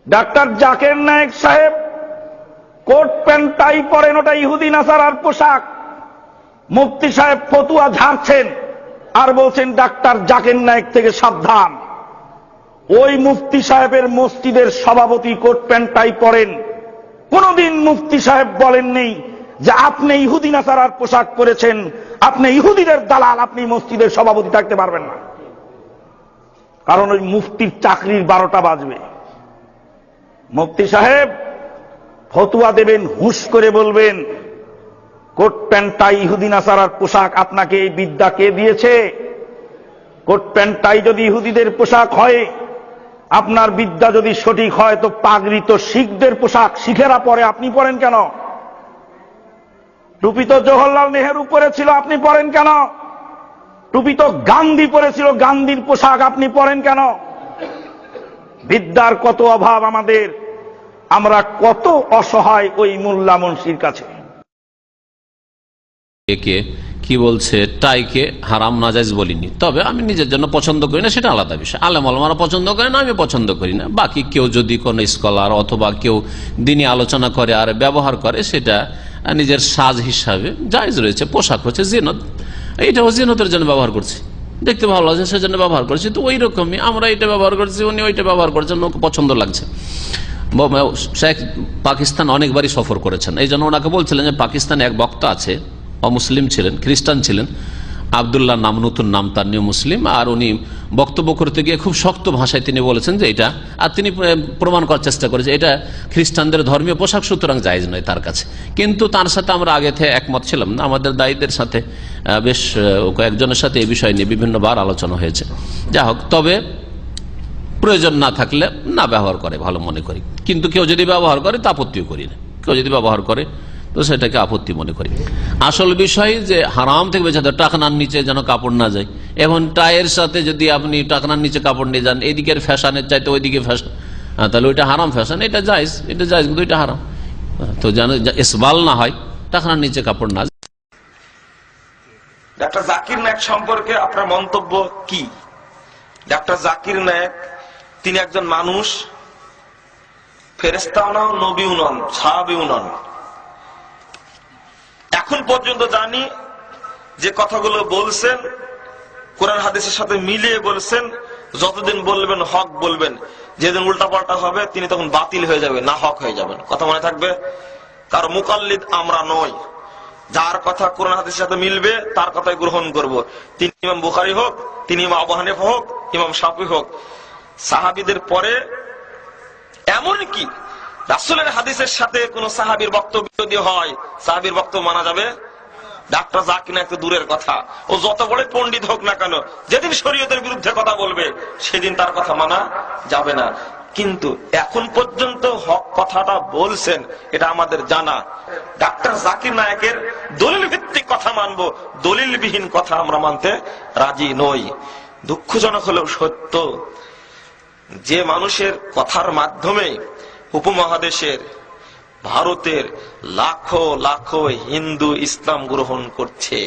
Doctor Zakir Naik সাহেব coat pant tie পরেন, ওটা ইহুদি নাসারার পোশাক। মুফতি সাহেব ফতুয়া ঝাড়ছেন আর বলছেন ডাক্তার জাকির নায়েক থেকে সাবধান। ওই মুফতি সাহেবের মসজিদের সভাপতি কোট প্যান্ট টাই পরেন। কোনদিন মুফতি সাহেব বলেননি যে আপনি ইহুদি নাসারার পোশাক পরেছেন, আপনি ইহুদিদের দালাল, আপনি মসজিদের সভাপতি থাকতে পারবেন না। কারণ ওই মুফতির চাকরির 12টা বাজবে। মুফতি সাহেব ফতুয়া দেবেন, হুঁশ করে বলবেন কোট প্যান্ট টাই ইহুদি নাসারার পোশাক, আপনাকে এই বিদ্যা কে দিয়েছে? কোট প্যান্ট টাই যদি ইহুদিদের পোশাক হয়, আপনার বিদ্যা যদি সঠিক হয়, তো পাগড়ি তো শিখদের পোশাক, শিখেরা পরে, আপনি পরেন কেন? টুপি তো জওহরলাল নেহেরু পরেছিল, আপনি পরেন কেন? টুপি তো গান্ধী পরেছিল, গান্ধীর পোশাক, আপনি পরেন কেন? বিদ্যার কত অভাব আমাদের, আমরা কত অসহায় ওই মোল্লা মুন্সির কাছে। একে কি বলছে, টাইকে হারাম নাজাইজ বলিনি, তবে আমি নিজের জন্য পছন্দ করি না, সেটা আলাদা বিষয়। আলেম ওলামারা পছন্দ করে না, আমি পছন্দ করি না। বাকি কেউ যদি কোনো স্কলার অথবা কেউ দিনী আলোচনা করে আর ব্যবহার করে, সেটা নিজের সাজ হিসাবে জায়েজ রয়েছে। পোশাক হচ্ছে জিনত, এইটাও জিনতের জন্য ব্যবহার করছি, দেখতে ভালো লাগছে সেজন্য ব্যবহার করছি। তো ওই রকমই আমরা এটা ব্যবহার করছি, উনি ওইটা ব্যবহার করছেন, ওকে পছন্দ লাগছে। শেখ পাকিস্তান অনেকবারই সফর করেছেন, এই জন্য ওনাকে বলছিলেন যে পাকিস্তানে এক বক্তা আছে, অমুসলিম ছিলেন, খ্রিস্টান ছিলেন, আবদুল্লাহ নাম, নতুন নাম তার, নিউ মুসলিম। আর উনি বক্তব্য করতে গিয়ে খুব শক্ত ভাষায় তিনি বলেছেন যে এটা, আর তিনি প্রমাণ করার চেষ্টা করেছে এটা খ্রিস্টানদের ধর্মীয় পোশাক, সুতরাং জায়েজ নয় তার কাছে। কিন্তু তার সাথে আমরা আগে থেকে একমত ছিলাম না। আমাদের দায়ীদের সাথে বেশ কয়েকজনের সাথে এই বিষয় নিয়ে বিভিন্নবার আলোচনা হয়েছে। যা হোক, তবে প্রয়োজন না থাকলে না ব্যবহার করে ভালো মনে করি। কিন্তু কেউ যদি ব্যবহার করে তা আপত্তিও করি না, কেউ যদি ব্যবহার করে তো সেটাকে আপত্তি মনে করি। আসল বিষয় যে হারাম থেকে বেঁচে থাকে, টাকনার নিচে যেন কাপড় না যায়। এখন টাইয়ের সাথে যদি আপনি টাকনার নিচে কাপড় নিয়ে যান, এদিকের ফ্যাশনের চাইতে ওইদিকে ফ্যাশন, তাহলে ওইটা হারাম ফ্যাশন। এটা জায়েজ, এটা জায়েজ, কিন্তু এটা হারাম। তো যেন ইসবাল না হয়, টাকনার নিচে কাপড় না। ডাক্তার জাকির নায়েক সম্পর্কে আপনার মন্তব্য কি? ডাক্তার জাকির নায়েক তিনি একজন মানুষ, ফেরেশতাও নন, নবীও নন, সাহাবীও নন। এখন পর্যন্ত জানি যে কথাগুলো বলছেন কোরআন হাদিসের সাথে মিলিয়ে বলছেন। যতদিন বলবেন হক বলবেন, যেদিন উল্টাপাল্টা হবে তিনি তখন বাতিল হয়ে যাবে, না হক হয়ে যাবেন। কথা মনে থাকবে। কার মুকাল্লিদ আমরা নই, যার কথা কোরআন হাদিসের সাথে মিলবে তার কথাই গ্রহণ করব। তিনি ইমাম বুখারী হোক, তিনি ইমাম আবু হানিফা হোক, ইমাম শাফিঈ হোক, সাহাবীদের পরে এমনকি রাসূলের হাদিসের সাথে কোন সাহাবীর বক্তব্য যদি হয়, সাহাবীর বক্তব্য মানা যাবে। ডাক্তার জাকির নায়েক তো দূরের কথা, ও যত বড় পণ্ডিত হোক না কেন, যেদিন শরীয়তের বিরুদ্ধে কথা বলবে সেদিন তার কথা মানা যাবে না। কিন্তু এখন পর্যন্ত হক কথাটা বলছেন, এটা আমাদের জানা। ডাক্তার জাকির নায়েকের দলিল ভিত্তিক কথা মানবো, দলিলবিহীন কথা আমরা মানতে রাজি নই। দুঃখজনক হলেও সত্য যে মানুষের কথার মাধ্যমে উপমহাদেশের, ভারতের লাখো লাখো হিন্দু ইসলাম গ্রহণ করছে,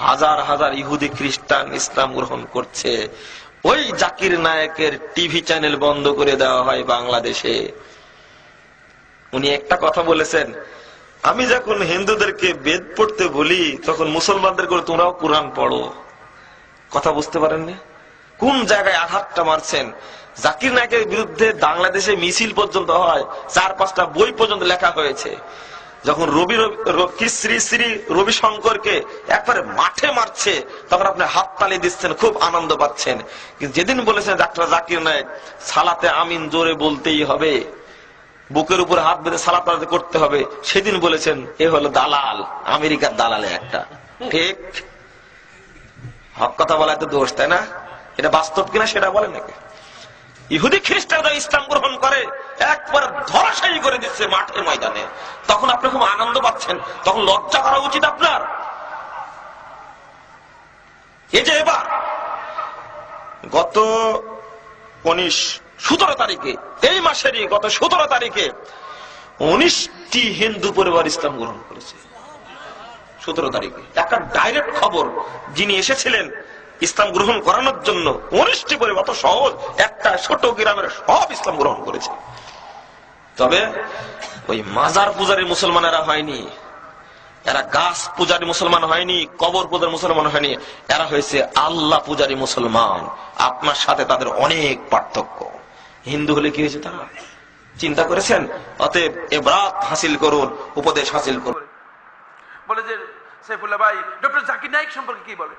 হাজার হাজার ইহুদি খ্রিস্টান ইসলাম গ্রহণ করছে, ওই জাকির নায়েকের টিভি চ্যানেল বন্ধ করে দেওয়া হয় বাংলাদেশে। উনি একটা কথা বলেছেন, আমি যখন হিন্দুদেরকে বেদ পড়তে বলি তখন মুসলমানদের করে তোমরাও কোরআন পড়ো। কথা বুঝতে পারেননি কোন জায়গায় আঘাতটা মারছেন। জাকির নায়েকের বিরুদ্ধে বাংলাদেশে মিছিল পর্যন্ত হয়, 4-5টা বই পর্যন্ত লেখা হয়েছে। যখন শ্রী শ্রী রবিশঙ্করকে একবারে মাঠে মারছে, তখন আপনি হাততালি দিচ্ছেন, খুব আনন্দ পাচ্ছেন। কিন্তু যেদিন বলেছেন ডাক্তার জাকির নায়েক সালাতে আমিন জোরে বলতেই হবে, বুকের উপর হাত বেঁধে সালাত করতে হবে, সেদিন বলেছেন এ হলো দালাল, আমেরিকার দালালে একটা। ঠিক হক কথা বলা তো দোষ, তাই না? এটা বাস্তব কিনা সেটা বলেন নাকি? ইহুদি খ্রিস্টানরা ইসলাম গ্রহণ করে একবার ধরাশায়ী করে দিচ্ছে মাঠের ময়দানে, তখন আপনি খুব আনন্দ পাচ্ছেন, তখন লজ্জা করা উচিত আপনার। এই যে এবার গত 17 তারিখে, এই মাসেরই গত 17 তারিখে 19টি হিন্দু পরিবার ইসলাম গ্রহণ করেছে। 17 তারিখে একটা ডাইরেক্ট খবর, যিনি এসেছিলেন ইসলাম গ্রহণ করানোর জন্য 19টি পরিবার, অত সহজ একটা ছোট গ্রামের সব ইসলাম গ্রহণ করেছে। তবে ওই মাজার পূজারী মুসলমানেরা হয়নি, এরা গাছ পূজারী মুসলমান হয়নি, কবর পূজার মুসলমান হয়নি, এরা হয়েছে আল্লাহ পূজারী মুসলমান। আপনার সাথে তাদের অনেক পার্থক্য। হিন্দু হলে কি হয়েছে তারা চিন্তা করেছেন? অতএব এবারাত হাসিল করুন, উপদেশ হাসিল করুন। বলে যে সাইফুল্লাহ ভাই ডক্টর জাকির নায়েক সম্পর্কে কি বলে?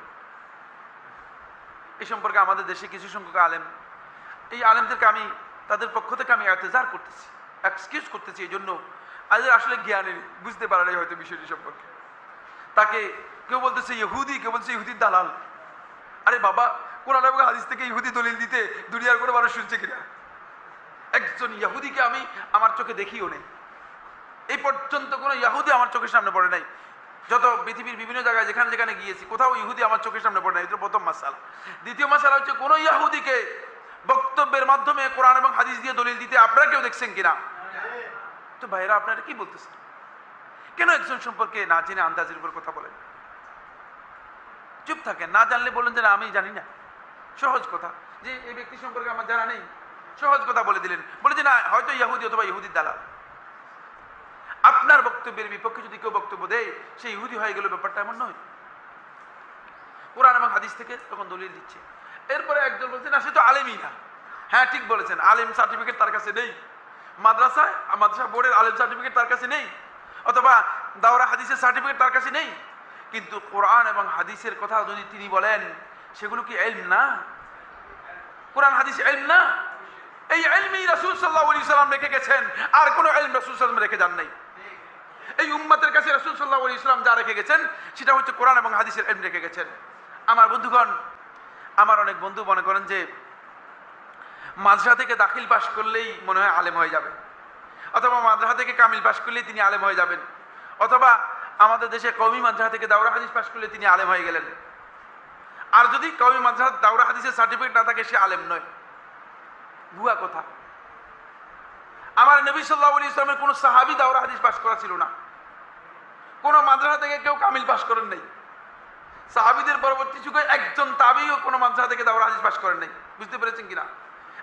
এই সম্পর্কে আমাদের দেশে কিছু সংখ্যক আলেম, এই আলেমদেরকে আমি তাদের পক্ষ থেকে আমি এতেজার করতেছি, এক্সকিউজ করতেছি। এই জন্য আসলে জ্ঞানের বুঝতে পারে নাই হয়তো বিষয়টি সম্পর্কে। তাকে কেউ বলতেছে ইহুদি, কেউ বলছে ইহুদির দালাল। আরে বাবা, কোরআন এবং হাদিস থেকে ইহুদি দলিল দিতে দুনিয়ার কোনো মানুষ শুনছে কিনা? একজন ইহুদিকে আমি আমার চোখে দেখিও নেই, এই পর্যন্ত কোনো ইহুদি আমার চোখের সামনে পড়ে নাই। যত পৃথিবীর বিভিন্ন জায়গায় যেখানে যেখানে গিয়েছি, কোথাও ইহুদি আমার চোখের সামনে পড়ে নাই। এটা প্রথম মাসালা। দ্বিতীয় মাসালা হচ্ছে, কোন ইহুদিকে বক্তব্যের মাধ্যমে কোরআন এবং হাদিস দিয়ে দলিল দিতে আপনারা কেউ দেখছেন কিনা? তো ভাইরা, আপনারা কি বলতেছেন? কেন একজন সম্পর্কে না জেনে আন্দাজের উপর কথা বলেন? চুপ থাকেন, না জানলে বলেন যে না আমি জানি না। সহজ কথা, যে এই ব্যক্তি সম্পর্কে আমার জানা নেই, সহজ কথা বলে দিলেন, বলে যে না হয়তো ইহুদি অথবা ইহুদির দালাল। আপনার বক্তব্যের বিপক্ষে যদি কেউ বক্তব্য দেয়, সে ইহুদি হয়ে গেল, ব্যাপারটা এমন নয়। কোরআন এবং হাদিস থেকে তখন দলিল দিচ্ছে। এরপরে একজন বলছে না সে তো আলেমই না। হ্যাঁ ঠিক বলেছেন, আলেম সার্টিফিকেট তার কাছে নেই, মাদ্রাসা বোর্ডের আলেম সার্টিফিকেট তার কাছে নেই, অথবা দাওরা হাদিসের সার্টিফিকেট তার কাছে নেই। কিন্তু কোরআন এবং হাদিসের কথা যদি তিনি বলেন, সেগুলো কি ইলম না? কোরআন হাদিস ইলম না? এই ইলমই রাসূল সাল্লাল্লাহু আলাইহি সাল্লাম রেখে গেছেন, আর কোনো ইলম রাসূল সাল্লাল্লাহু আলাইহি সাল্লাম রেখে যান নাই। এই উম্মতের কাছে রাসূল সাল্লাল্লাহু আলাইহি সাল্লাম যা রেখে গেছেন, সেটা হচ্ছে কোরআন এবং হাদিসের ইলম রেখে গেছেন। আমার বন্ধুগণ, আমার অনেক বন্ধু মনে করেন যে মাদ্রাসা থেকে দাখিল পাশ করলেই মনে হয় আলেম হয়ে যাবে, অথবা মাদ্রাসা থেকে কামিল পাশ করলেই তিনি আলেম হয়ে যাবেন, অথবা আমাদের দেশে কওমি মাদ্রাসা থেকে দাওরা হাদিস পাশ করলে তিনি আলেম হয়ে গেলেন। আর যদি কওমি মাদ্রাসা দাওরা হাদিসের সার্টিফিকেট না থাকে, সে আলেম নয়। ভুয়া কথা। আমার নবী সাল্লাল্লাহু আলাইহি ওয়াসাল্লামের কোন সাহাবী দাওরা হাদিস পাশ করা ছিল না, কোন মাদ্রাসা থেকে কেউ কামিল পাশ করেন নাই। সাহাবীদের পরবর্তী যুগে একজন তাবিও কোন মাদ্রাসা থেকে দাওরা হাদিস পাশ করেন নাই। বুঝতে পেরেছেন কিনা?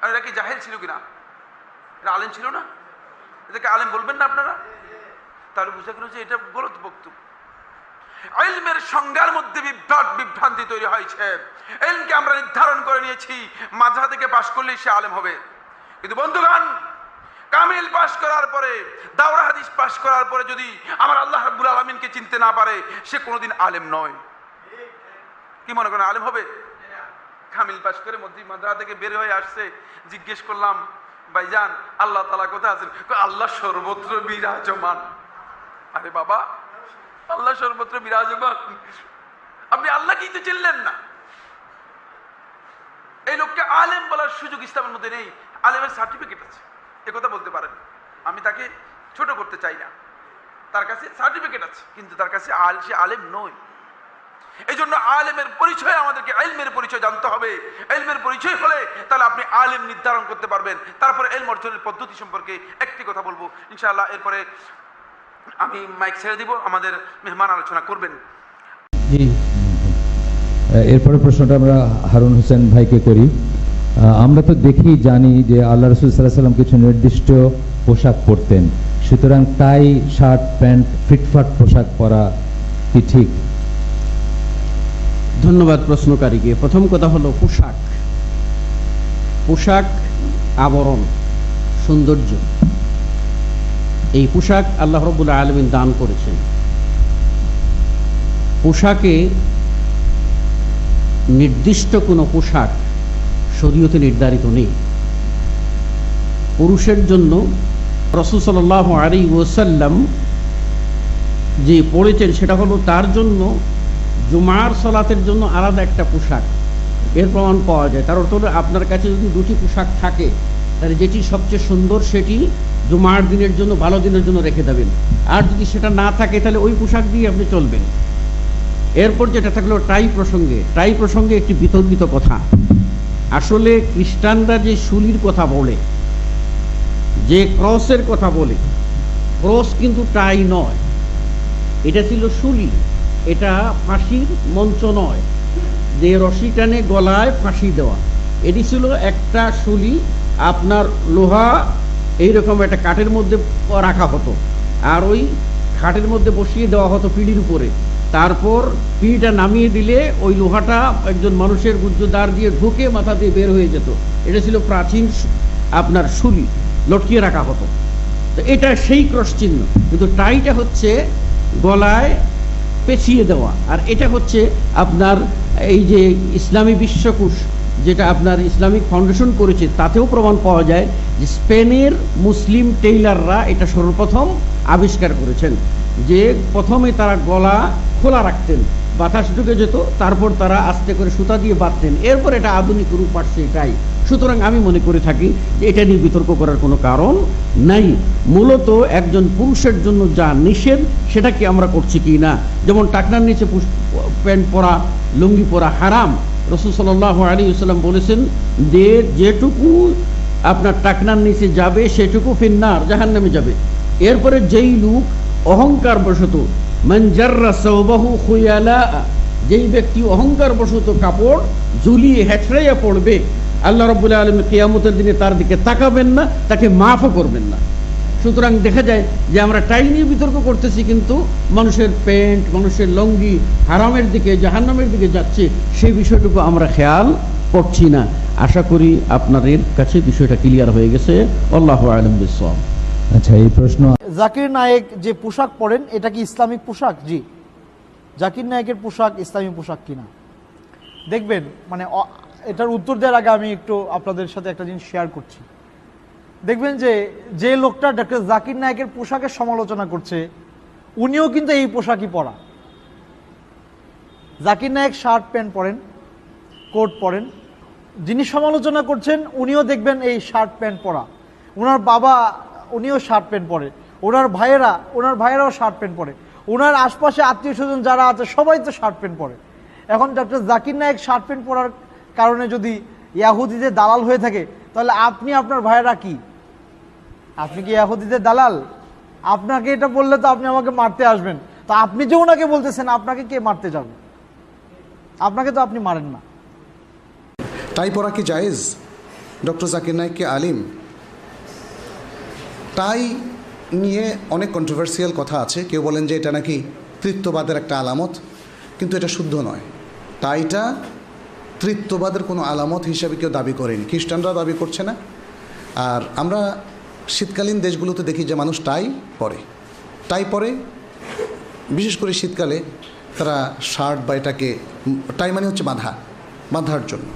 আর এরা কি জাহেল ছিল কিনা? এরা আলেম ছিল না? এটাকে আলেম বলবেন না আপনারা? তাহলে বুঝে গেল যে এটা গলত বক্তব্য। ইলমের সংজ্ঞার মধ্যে বিভ্রান্তি তৈরি হয়েছে। ইলমকে আমরা নির্ধারণ করে নিয়েছি মাদ্রাসা থেকে পাশ করলেই সে আলেম হবে। কিন্তু বন্ধুগণ, কামিল পাশ করার পরে, দাওরা হাদিস পাশ করার পরে যদি আমার আল্লাহ রাব্বুল আলামিনকে চিনতে না পারে, সে কোনোদিন আলেম নয়। কি মনে করেন আলেম হবে? কামিল পাশ করে মাদ্রাসা থেকে বের হয়ে আসছে, জিজ্ঞেস করলাম ভাইজান আল্লাহ তাআলা কোথায় আছেন? আল্লাহ সর্বত্র বিরাজমান। আরে বাবা, আল্লাহ সর্বত্র বিরাজমান, আপনি আল্লাহকেই তো চিনলেন না। এই লোককে আলেম বলার সুযোগ ইসলামের মধ্যে নেই। আলেমের সার্টিফিকেট আছে, এ কথা বলতে পারেন। আমি তাকে ছোট করতে চাই না, তার কাছে সার্টিফিকেট আছে, কিন্তু তার কাছে সে আলেম নয়। এই জন্য আলেমের পরিচয়, আমাদেরকে ইলমের পরিচয় জানতে হবে। ইলমের পরিচয় হলে তাহলে আপনি আলেম নির্ধারণ করতে পারবেন। তারপরে ইলম অর্জনের পদ্ধতি সম্পর্কে একটি কথা বলবো ইনশাআল্লাহ। এরপরে আমি মাইক ছেড়ে দিব, আমাদের মেহমান আলোচনা করবেন। জি, এরপরে প্রশ্নটা আমরা হারুন হোসেন ভাইকে করি। আমরা তো দেখি জানি যে আল্লাহ রাসূল সাল্লাল্লাহু আলাইহি ওয়াসাল্লাম কিছু নির্দিষ্ট পোশাক পরতেন, সুতরাং টাই শার্ট প্যান্ট ফিটফাট পোশাক পরা কি ঠিক? ধন্যবাদ প্রশ্নকারীকে। প্রথম কথা হলো পোশাক। পোশাক আবরণ, সৌন্দর্য। এই পোশাক আল্লাহ রাব্বুল আলামিন দান করেছেন। পোশাকে নির্দিষ্ট কোনো পোশাক শরীয়তে নির্ধারিত নেই। পুরুষের জন্য রাসূল সাল্লাল্লাহু আলাইহি ওয়াসাল্লাম যে পড়েছেন সেটা হলো তার জন্য জুমার সালাতের জন্য আলাদা একটা পোশাক, এর প্রমাণ পাওয়া যায়। তার অর্থ হলো আপনার কাছে যদি দুটি পোশাক থাকে, তাহলে যেটি সবচেয়ে সুন্দর সেটি জুমার দিনের জন্য, ভালো দিনের জন্য রেখে দেবেন। আর যদি সেটা না থাকে, তাহলে ওই পোশাক দিয়ে আপনি চলবেন। এরপর যেটা থাকলো টাই প্রসঙ্গে। টাই প্রসঙ্গে একটি বিতর্কিত কথা। আসলে খ্রিস্টানরা যে শুলির কথা বলে, যে ক্রসের কথা বলে, ক্রস কিন্তু টাই নয়, এটা ছিল শুলি। এটা ফাঁসির মঞ্চ নয়, যে রশি টানে গলায় ফাঁসি দেওয়া। এটি ছিল একটা শুলি, আপনার লোহা এইরকম একটা কাঠের মধ্যে রাখা হতো, আর ওই খাটের মধ্যে বসিয়ে দেওয়া হতো পিঁড়ির উপরে। তারপর পিঁড়িটা নামিয়ে দিলে ওই লোহাটা একজন মানুষের গুজ্জদার দিয়ে ঢুকে মাথা দিয়ে বের হয়ে যেত। এটা ছিল প্রাচীন আপনার শুলি, লটকিয়ে রাখা হতো। তো এটা সেই ক্রস চিহ্ন, কিন্তু টাইটা হচ্ছে গলায় পেঁচিয়ে দেওয়া। আর এটা হচ্ছে আপনার এই যে ইসলামী বিশ্বকোষ যেটা আপনার ইসলামিক ফাউন্ডেশন করেছে, তাতেও প্রমাণ পাওয়া যায় যে স্পেনের মুসলিম টেইলাররা এটা সর্বপ্রথম আবিষ্কার করেছেন। যে প্রথমে তারা গলা খোলা রাখতেন, বাতাস ঢুকে যেত, তারপর তারা আস্তে করে সুতা দিয়ে বাঁধতেন, এরপর এটা আধুনিক রূপ আসছে এটাই। সুতরাং আমি মনে করে থাকি যে এটা নিয়ে বিতর্ক করার কোনো কারণ নাই। মূলত একজন পুরুষের জন্য যা নিষেধ সেটা কি আমরা করছি কি না, যেমন টাকনার নিচে প্যান্ট পরা, লুঙ্গি পরা হারাম। রাসূল সাল্লাল্লাহু আলাইহি ওয়াসাল্লাম বলেছেন যে যেটুকু আপনার টাকনার নিচে যাবে সেটুকু ফিন্নার, জাহান্নামে যাবে। এরপরে যেই লোক অহংকার বশত, মান জাররা সাওবাহু খুয়ালা, যেই ব্যক্তি অহংকার বশত কাপড় ঝুলিয়ে হেঁচড়াইয়া পড়বে, আল্লাহ রাব্বুল আলামিন কিয়ামতের দিনে তার দিকে তাকাবেন না, তাকে মাফও করবেন না। সুতরাং দেখা যায় যে আমরা টাই নিয়ে বিতর্ক করতেছি, কিন্তু মানুষের প্যান্ট, মানুষের লঙ্গি হারামের দিকে, জাহান্নামের দিকে যাচ্ছে, সেই বিষয়টুকু আমরা খেয়াল করছি না। আশা করি আপনাদের কাছে বিষয়টা ক্লিয়ার হয়ে গেছে। আল্লাহু আ'লাম বিস-সাওয়াব। আচ্ছা, এই প্রশ্ন জাকির নায়েক যে পোশাক পরেন এটা কি ইসলামিক পোশাক? জি, জাকির নায়েকের পোশাক ইসলামিক পোশাক কিনা দেখবেন। মানে এটার উত্তর দেওয়ার আগে আমি একটু আপনাদের সাথে একটা জিনিস শেয়ার করছি। দেখবেন যে লোকটা ডক্টর জাকির নায়েকের পোশাকের সমালোচনা করছে, উনিও কিন্তু এই পোশাকই পরা। জাকির নায়েক শার্ট প্যান্ট পরেন, কোট পরেন, যিনি সমালোচনা করছেন উনিও দেখবেন এই শার্ট প্যান্ট পরা। ওনার বাবা উনিও শার্ট প্যান্ট পরে, ওনার ভাইয়েরাও শার্ট প্যান্ট পরে, ওনার আশপাশে আত্মীয় স্বজন যারা আছে সবাই তো শার্ট প্যান্ট পরে। এখন doctor Zakir Naik shirt pant পরার কারণে যদি ইয়াহুদিদের দালাল হয়ে থাকে, তাহলে আপনি আপনার ভাইয়েরা কি? আপনি কি ইয়াহুদিদের দালাল? আপনাকে এটা বললে তো আপনি আমাকে মারতে আসবেন। তো আপনি যে ওনাকে বলতেছেন, আপনাকে কে মারতে যাবে? আপনাকে তো আপনি মারেন না। টাই পরা কি জায়েজ? ডক্টর জাকির নায়েক কি আলিম? টাই নিয়ে অনেক কন্ট্রোভার্সিয়াল কথা আছে। কেউ বলেন যে এটা নাকি তৃত্ববাদের একটা আলামত, কিন্তু এটা শুদ্ধ নয়। টাইটা তৃত্ববাদের কোনো আলামত হিসাবে কেউ দাবি করেনি, খ্রিস্টানরা দাবি করছে না। আর আমরা শীতকালীন দেশগুলোতে দেখি যে মানুষ টাই পরে, বিশেষ করে শীতকালে তারা শার্ট বা এটাকে, টাই মানে হচ্ছে বাঁধার জন্য।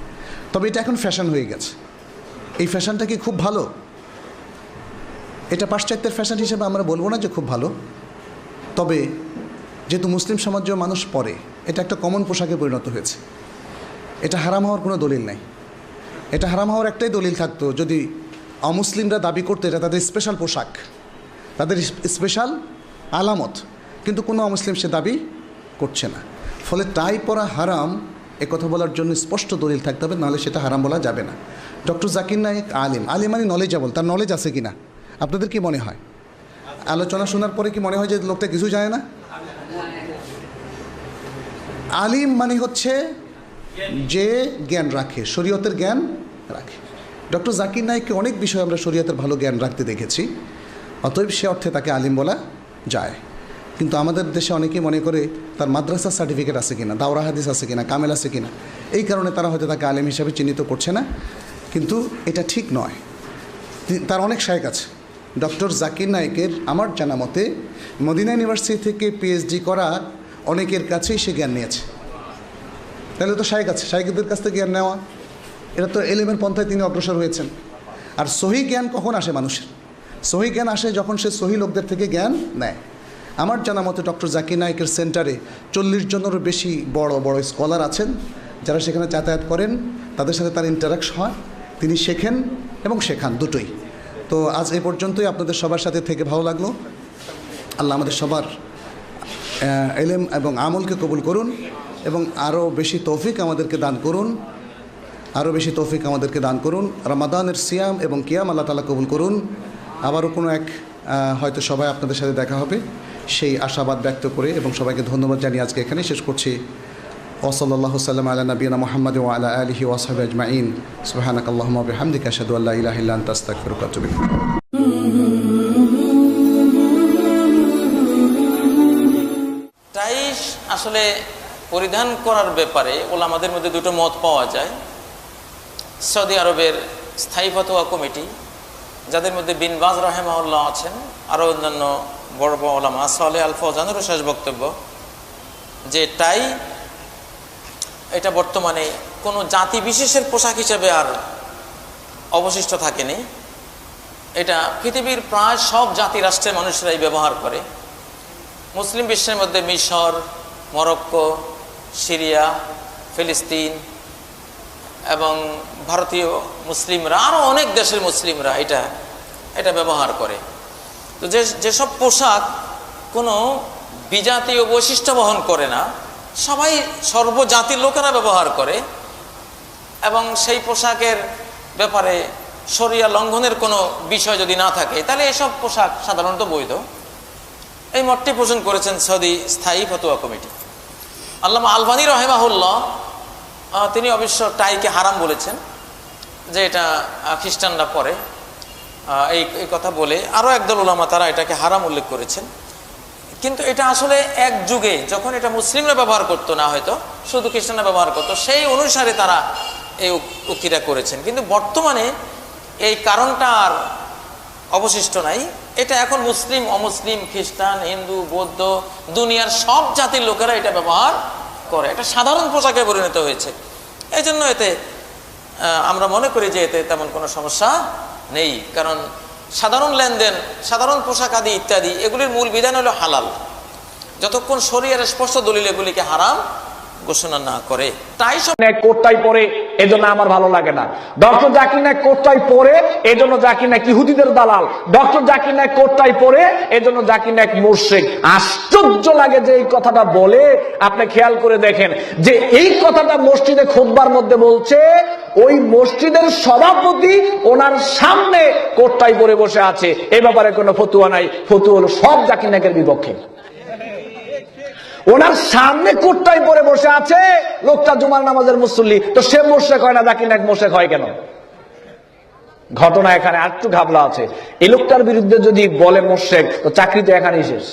তবে এটা এখন ফ্যাশন হয়ে গেছে। এই ফ্যাশনটা কি খুব ভালো? এটা পাশ্চাত্যের ফ্যাশন হিসেবে আমরা বলবো না যে খুব ভালো। তবে যেহেতু মুসলিম সমাজেও মানুষ পরে, এটা একটা কমন পোশাকে পরিণত হয়েছে। এটা হারাম হওয়ার কোনো দলিল নাই। এটা হারাম হওয়ার একটাই দলিল থাকতো যদি অমুসলিমরা দাবি করতো এটা তাদের স্পেশাল পোশাক, তাদের স্পেশাল আলামত, কিন্তু কোনো অমুসলিম সে দাবি করছে না। ফলে টাই পরা হারাম একথা বলার জন্য স্পষ্ট দলিল থাকতে হবে, নাহলে সেটা হারাম বলা যাবে না। ডক্টর জাকির নায়েক আলিম মানে নলেজেবল। তার নলেজ আছে কি না আপনাদের কি মনে হয়? আলোচনা শোনার পরে কি মনে হয় যে লোকটা কিছু জানে না? আলিম মানে হচ্ছে যে জ্ঞান রাখে, শরীয়তের জ্ঞান রাখে। ডক্টর জাকির নায়েককে অনেক বিষয়ে আমরা শরীয়তের ভালো জ্ঞান রাখতে দেখেছি, অতএব সে অর্থে তাকে আলিম বলা যায়। কিন্তু আমাদের দেশে অনেকেই মনে করে তার মাদ্রাসার সার্টিফিকেট আছে কিনা, দাওরা হাদিস আছে কিনা, কামেল আছে কিনা, এই কারণে তারা হয়তো তাকে আলিম হিসাবে চিহ্নিত করছে না। কিন্তু এটা ঠিক নয়। তার অনেক শায়েখ আছে। ডক্টর জাকির নায়েকের আমার জানা মতে মদিনা ইউনিভার্সিটি থেকে পিএইচডি করা অনেকের কাছেই সে জ্ঞান নিয়েছে। তাহলে তো শায়েখ আছে, শায়েখদের কাছ থেকে জ্ঞান নেওয়া, এটা তো এলেমের পন্থায় তিনি অগ্রসর হয়েছেন। আর সহি জ্ঞান কখন আসে মানুষের? সহি জ্ঞান আসে যখন সে সহি লোকদের থেকে জ্ঞান নেয়। আমার জানা মতে ডক্টর জাকির নায়েকের সেন্টারে 40 জনেরও বেশি বড় বড় স্কলার আছেন, যারা সেখানে যাতায়াত করেন, তাদের সাথে তার ইন্টারাকশন হয়, তিনি শেখেন এবং শেখান দুটোই। তো আজ এই পর্যন্তই। আপনাদের সবার সাথে থেকে ভালো লাগলো। আল্লাহ আমাদের সবার ইলম এবং আমলকে কবুল করুন এবং আরও বেশি তৌফিক আমাদেরকে দান করুন। রমাদানের সিয়াম এবং কিয়াম আল্লাহ তাআলা কবুল করুন। আবারও কোনো এক হয়তো সবাই আপনাদের সাথে দেখা হবে, সেই আশাবাদ ব্যক্ত করে এবং সবাইকে ধন্যবাদ জানিয়ে আজকে এখানে শেষ করছি। ওয়াসাল্লাল্লাহু সাল্লাম আলা নবিয়িনা মুহাম্মাদ ওয়া আলা আলিহি ওয়া সাহবিহি আজমাইন। সুবহানাকাল্লাহুম্মা ওয়া বিহামদিকা আশহাদু আল্লা ইলাহা ইল্লা আনতা আস্তাগফিরুকা ওয়া আতুবু ইলাইক। আসলে পরিধান করার ব্যাপারে ওলামাদের মধ্যে দুটো মত পাওয়া যায়। সৌদি আরবের স্থায়ী ফতোয়া কমিটি, যাদের মধ্যে বিন বাজ রাহেমাহুল্লাহ আছেন, আরও অন্যান্য বড় বড় ওলামা, সালেহ আল ফওজানেরও শেষ বক্তব্য যে টাই এটা বর্তমানে কোনো জাতি বিশেষের পোশাক হিসেবে আর অবশিষ্ট থাকেনি। এটা পৃথিবীর প্রায় সব জাতি রাষ্ট্রের মানুষরাই ব্যবহার করে। মুসলিম বিশ্বের মধ্যে মিশর, মরক্কো, সিরিয়া, ফিলিস্তিন এবং ভারতীয় মুসলিমরা, আরও অনেক দেশের মুসলিমরা এটা ব্যবহার করে। তো যেসব পোশাক কোনো বিজাতীয় বৈশিষ্ট্য বহন করে না, সবাই সর্বজাতির লোকেরা ব্যবহার করে, এবং সেই পোশাকের ব্যাপারে শরিয়া লঙ্ঘনের কোনো বিষয় যদি না থাকে, তাহলে এসব পোশাক সাধারণত বৈধ। এই মতটি পোষণ করেছেন সৌদি স্থায়ী ফতোয়া কমিটি। আল্লামা আলবানী রাহিমাহুল্লাহ তিনি অবশ্য টাইকে হারাম বলেছেন, যে এটা খ্রিস্টানরা পরে, এই কথা বলে আরও একদল উলামা তারা এটাকে হারাম উল্লেখ করেছেন। কিন্তু এটা আসলে এক যুগে যখন এটা মুসলিমরা ব্যবহার করতো না, হয়তো শুধু খ্রিস্টানরা ব্যবহার করতো, সেই অনুসারে তারা এই উক্তিটা করেছেন। কিন্তু বর্তমানে এই কারণটা আর অবশিষ্ট নাই। এটা এখন মুসলিম, অমুসলিম, খ্রিস্টান, হিন্দু, বৌদ্ধ, দুনিয়ার সব জাতির লোকেরা এটা ব্যবহার করে। এটা সাধারণ পোশাকে পরিণত হয়েছে। এই জন্য এতে আমরা মনে করি যে এতে তেমন কোনো সমস্যা নেই। কারণ সাধারণ লেনদেন, সাধারণ পোশাক আদি ইত্যাদি, এগুলির মূল বিধান হলো হালাল, যতক্ষণ শরীয়তের স্পষ্ট দলিল এগুলিকে হারাম ঘোষণা না করে। তাই সব কোটটাই পরে এজন্য আমার ভালো লাগে না। ডক্টর জাকির নায়েক কোটটাই পরে এজন্য জাকির নায়েক ইহুদিদের দালাল। ডক্টর জাকির নায়েক কোটটাই পরে এজন্য জাকির নায়েক মুরশিক। আশ্চর্য লাগে যে এই কথাটা বলে। আপনি খেয়াল করে দেখেন যে এই কথাটা মসজিদে খুতবার মধ্যে বলছে, ওই মসজিদের সভাপতি ওনার সামনে কোটটাই পরে বসে আছে। এই ব্যাপারে কোনো ফতুয়া নাই। ফতুয়া হলো সব জাকির নায়েকের বিপক্ষে। ওনার সামনে কোটটাই পরে বসে আছে লোকটা, জুমার নামাজের মুসল্লি, তো সে মোশেক হয় না, জাকির নায়েক মোশেক হয় কেন? ঘটনা এখানে একটু ঘাবলা আছে। এই লোকটার বিরুদ্ধে যদি বলে মোশেক, তো চাকরি তো এখানেই শেষ।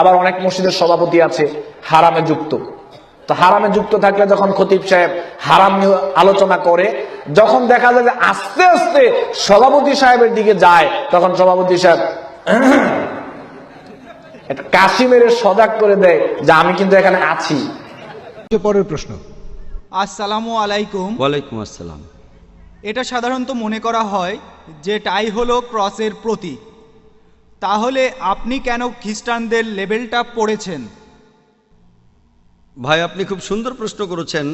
আবার অনেক মসজিদের সভাপতি আছে হারামে যুক্ত। তো হারামে যুক্ত থাকলে যখন খতিব সাহেব হারাম নিয়ে আলোচনা করে, যখন দেখা যায় যে আস্তে আস্তে সভাপতি সাহেবের দিকে যায়, তখন সভাপতি সাহেব একটা কাশি মেরে সজাগ করে দেয় যে আমি কিন্তু এখানে আছি। পরের প্রশ্ন। আসসালামু আলাইকুম। ওয়ালাইকুম আসসালাম। এটা সাধারণত মনে করা হয় যে টাই হলো ক্রসের প্রতীক, তাহলে আপনি কেন খ্রিস্টানদের লেবেলটা পড়েছেন? ভাই, আপনি খুব সুন্দর প্রশ্ন করেছেন,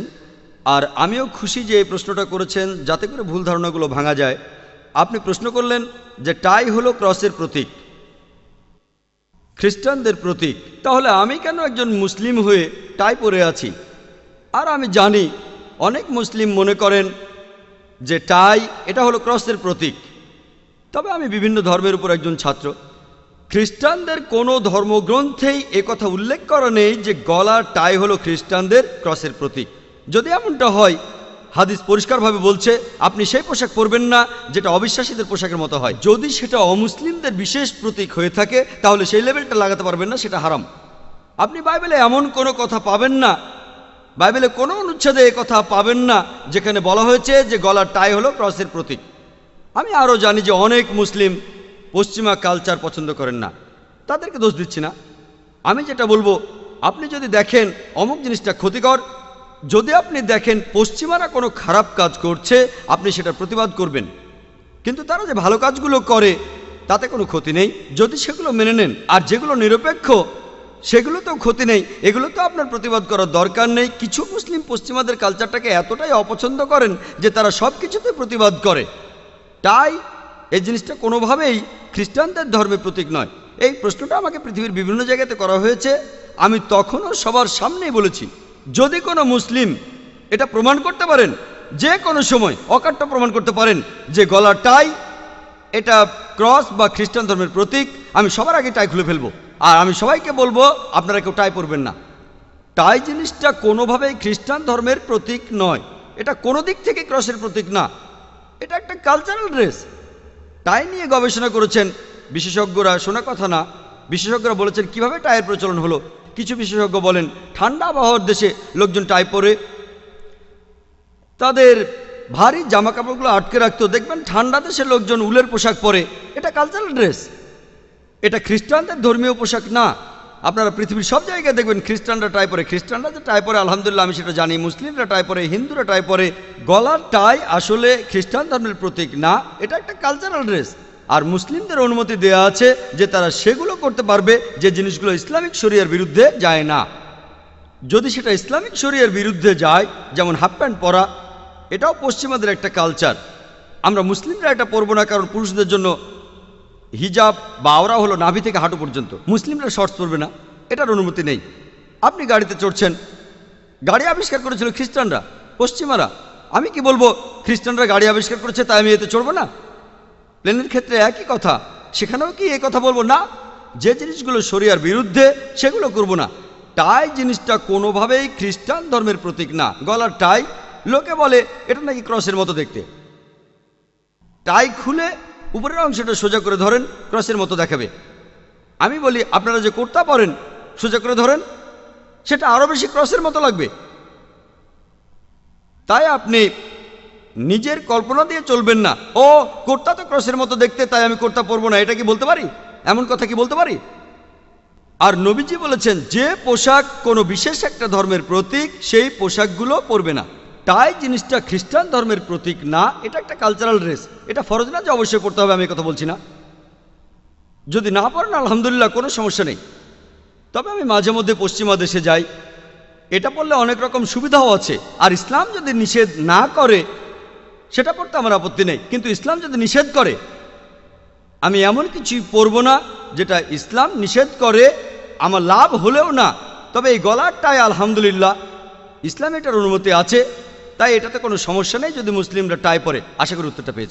আর আমিও খুশি যে এই প্রশ্নটা করেছেন, যাতে করে ভুল ধারণাগুলো ভাঙা যায়। আপনি প্রশ্ন করলেন যে টাই হলো ক্রসের প্রতীক, খ্রিস্টানদের প্রতীক, তাহলে আমি কেন একজন মুসলিম হয়ে টাই পরে আছি? আর আমি জানি অনেক মুসলিম মনে করেন যে টাই এটা হলো ক্রসের প্রতীক। তবে আমি বিভিন্ন ধর্মের উপর একজন ছাত্র। খ্রিস্টানদের কোনো ধর্মগ্রন্থেই একথা উল্লেখ করা নেই যে গলার টাই হলো খ্রিস্টানদের ক্রসের প্রতীক। যদি এমনটা হয়, হাদিস পরিষ্কারভাবে বলছে আপনি সেই পোশাক পরবেন না যেটা অবিশ্বাসীদের পোশাকের মতো হয়। যদি সেটা অমুসলিমদের বিশেষ প্রতীক হয়ে থাকে, তাহলে সেই লেবেলটা লাগাতে পারবেন না, সেটা হারাম। আপনি বাইবেলে এমন কোনো কথা পাবেন না, বাইবেলে কোনো অনুচ্ছেদে এ কথা পাবেন না যেখানে বলা হয়েছে যে গলার টাই হলো ক্রসের প্রতীক। আমি আরও জানি যে অনেক মুসলিম পশ্চিমা কালচার পছন্দ করেন না, তাদেরকে দোষ দিচ্ছি না। আমি যেটা বলবো, আপনি যদি দেখেন অমুক জিনিসটা ক্ষতিকর, যদি আপনি দেখেন পশ্চিমারা কোনো খারাপ কাজ করছে, আপনি সেটা প্রতিবাদ করবেন। কিন্তু তারা যে ভালো কাজগুলো করে তাতে কোনো ক্ষতি নেই যদি সেগুলো মেনে নেন। আর যেগুলো নিরপেক্ষ সেগুলোতেও ক্ষতি নেই, এগুলো তো আপনার প্রতিবাদ করার দরকার নেই। কিছু মুসলিম পশ্চিমাদের কালচারটাকে এতটাই অপছন্দ করেন যে তারা সব কিছুতে প্রতিবাদ করে। তাই এই জিনিসটা কোনোভাবেই খ্রিস্টানদের ধর্মের প্রতীক নয়। এই প্রশ্নটা আমাকে পৃথিবীর বিভিন্ন জায়গাতে করা হয়েছে। আমি তখনও সবার সামনেই বলেছি, যদি কোনো মুসলিম এটা প্রমাণ করতে পারেন, যে কোনো সময় অকাট্য প্রমাণ করতে পারেন যে গলার টাই এটা ক্রস বা খ্রিস্টান ধর্মের প্রতীক, আমি সবার আগে টাই খুলে ফেলবো। আর আমি সবাইকে বলবো আপনারা কেউ টাই পরবেন না। টাই জিনিসটা কোনোভাবেই খ্রিস্টান ধর্মের প্রতীক নয়, এটা কোনো দিক থেকে ক্রসের প্রতীক না, এটা একটা কালচারাল ড্রেস। টাই নিয়ে গবেষণা করেছেন বিশেষজ্ঞরা, শোনা কথা না, বিশেষজ্ঞরা বলেছেন কিভাবে টাইয়ের প্রচলন হলো। কিছু বিশেষজ্ঞ বলেন ঠান্ডা আবহাওয়ার দেশে লোকজন টাই পরে তাদের ভারী জামা কাপড়গুলো আটকে রাখতো, দেখবেন ঠান্ডা দেশের লোকজন উলের পোশাক পরে। এটা কালচারাল ড্রেস, এটা খ্রিস্টানদের ধর্মীয় পোশাক না। আপনারা পৃথিবীর সব জায়গায় দেখবেন খ্রিস্টানরা টাই পরে, খ্রিস্টানরা যে টাই পরে আলহামদুলিল্লাহ আমি সেটা জানি, মুসলিমরা টাই পরে, হিন্দুরা টাই পরে। গলার টাই আসলে খ্রিস্টান ধর্মের প্রতীক না, এটা একটা কালচারাল ড্রেস। আর মুসলিমদের অনুমতি দেওয়া আছে যে তারা সেগুলো করতে পারবে যে জিনিসগুলো ইসলামিক শরিয়ার বিরুদ্ধে যায় না। যদি সেটা ইসলামিক শরিয়ার বিরুদ্ধে যায়, যেমন হাফ প্যান্ট পরা, এটাও পশ্চিমাদের একটা কালচার। আমরা মুসলিমরা এটা পরবো না, কারণ পুরুষদের জন্য হিজাব বা আওরা হলো নাভি থেকে হাঁটু পর্যন্ত, মুসলিমরা শর্টস পরবে না, এটার অনুমতি নেই। আপনি গাড়িতে চড়ছেন, গাড়ি আবিষ্কার করেছিল খ্রিস্টানরা, পশ্চিমারা। আমি কি বলবো খ্রিস্টানরা গাড়ি আবিষ্কার করেছে তাই আমি এতে চড়বো না? প্লেনের ক্ষেত্রে একই কথা, সেখানেও কি এই কথা বলবো না? যে জিনিসগুলো শরিয়ার বিরুদ্ধে সেগুলো করব না। টাই জিনিসটা কোনোভাবেই খ্রিস্টান ধর্মের প্রতীক না। গলার টাই, লোকে বলে এটা নাকি ক্রসের মতো দেখতে। টাই খুলে উপরের অংশটা সোজা করে ধরেন, ক্রসের মতো দেখাবে। আমি বলি আপনারা যে কুর্তা পরেন সোজা করে ধরেন, সেটা আরো বেশি ক্রসের মতো লাগবে। তাই আপনি নিজের কল্পনা দিয়ে চলবেন না, ও কুর্তা তো ক্রসের মতো দেখতে তাই আমি কুর্তা পরবো না, এটা কি বলতে পারি? এমন কথা কি বলতে পারি? আর নবীজি বলেছেন যে পোশাক কোনো বিশেষ একটা ধর্মের প্রতীক সেই পোশাকগুলো পরবে না। টাই জিনিসটা খ্রিস্টান ধর্মের প্রতীক না, এটা একটা কালচারাল ড্রেস। এটা ফরজ না যে অবশ্যই পড়তে হবে, আমি কথা বলছি না। যদি না পড়েন আলহামদুলিল্লাহ, কোনো সমস্যা নেই। তবে আমি মাঝে মধ্যে পশ্চিমা দেশে যাই, এটা পড়লে অনেক রকম সুবিধাও আছে। আর ইসলাম যদি নিষেধ না করে সেটা পড়তে আমার আপত্তি নেই, কিন্তু ইসলাম যদি নিষেধ করে আমি এমন কিছুই পরব না যেটা ইসলাম নিষেধ করে, আমার লাভ হলেও না। তবে এই গলারটাই আলহামদুলিল্লাহ ইসলামে এটার অনুমতি আছে, তাই এটাতে কোনো সমস্যা নেই যদি মুসলিমরা টাই পরে। আশা করি উত্তরটা পেয়েছি।